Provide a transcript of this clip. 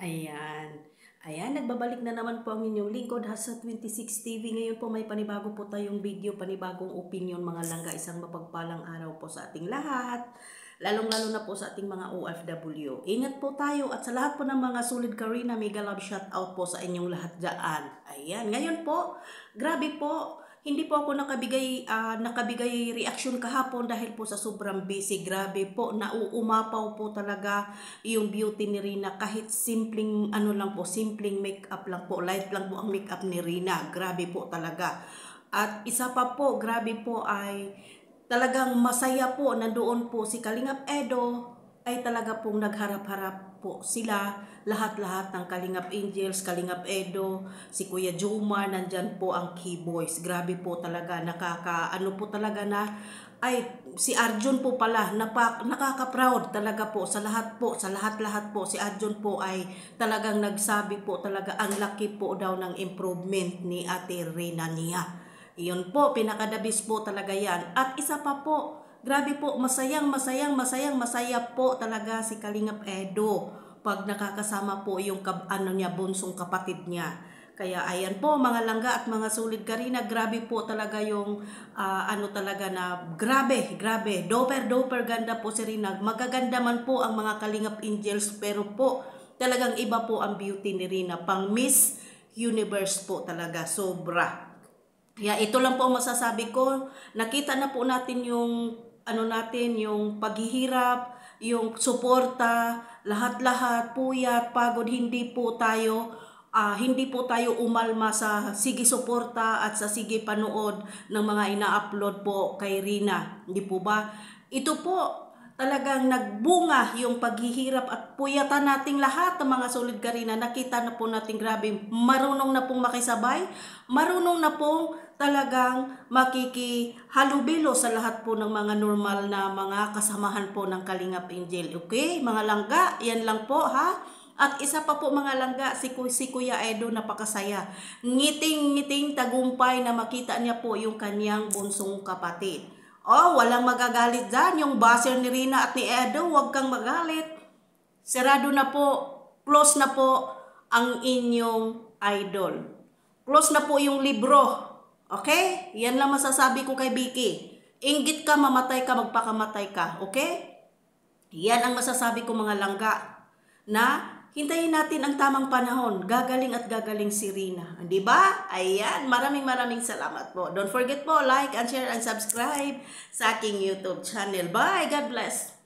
Ayan. Ayan, nagbabalik na naman po ang inyong lingkod, Hasa 26 TV. Ngayon po may panibago po tayong video, panibagong opinion mga langga. Isang mapagpalang araw po sa ating lahat. Lalong-lalo na po sa ating mga OFW. Ingat po tayo at sa lahat po ng mga solid Karina, mega love shout out po sa inyong lahat dyan. Ayan, ngayon po, grabe po. Hindi po ako nakabigay reaction kahapon dahil po sa sobrang busy. Grabe po, nauumapaw po talaga yung beauty ni Rina. Kahit simpleng lang po, simpleng makeup lang po, light lang po ang makeup ni Rina. Grabe po talaga. At isa pa po, grabe po ay talagang masaya po. Nandoon po si Kalingap Edo ay talaga pong nagharap-harap po sila, lahat-lahat ng Kalingap Angels, Kalingap Edo, si Kuya Jomar, nandyan po ang Keyboys. Grabe po talaga, po talaga na, ay si Arjun po pala, nakaka-proud talaga po sa lahat po, sa lahat-lahat po. Si Arjun po ay talagang nagsabi po talaga, ang laki po daw ng improvement ni Ate Rina niya. Iyon po, pinakadabis po talaga yan. At isa pa po, grabe po, masaya po talaga si Kalingap Edo pag nakakasama po yung bunsong kapatid niya. Kaya ayan po mga langga at mga solid Karina, grabe po talaga yung grabe, doper ganda po si Rina. Magaganda man po ang mga Kalingap Angels pero po talagang iba po ang beauty ni Rina. Pang Miss Universe po talaga, sobra. Kaya ito lang po ang masasabi ko. Nakita na po natin yung yung paghihirap, yung suporta, lahat-lahat, puyat, pagod, hindi po tayo umalma sa sige suporta at sa sige panood ng mga ina-upload po kay Rina. Hindi po ba? Ito po, talagang nagbunga yung paghihirap at puyatan nating lahat ng mga solid Karina. Nakita na po natin grabe, marunong na pong makisabay, marunong na pong talagang makikihalubilo sa lahat po ng mga normal na mga kasamahan po ng Kalingap Angel. Okay, mga langga, yan lang po ha. At isa pa po mga langga, si Kuya Edo napakasaya. Ngiting-ngiting tagumpay na makita niya po yung kanyang bunsong kapatid. Oh, walang magagalit dyan. Yung buzzer ni Rina at ni Edo, huwag kang magalit. Sarado na po, close na po ang inyong idol. Close na po yung libro. Okay? Yan lang masasabi ko kay Vicky. Inggit ka, mamatay ka, magpakamatay ka. Okay? Yan ang masasabi ko mga langga. Na hintayin natin ang tamang panahon. Gagaling at gagaling si Rina. Di ba? Ayan. Maraming salamat po. Don't forget po, like and share and subscribe sa aking YouTube channel. Bye! God bless!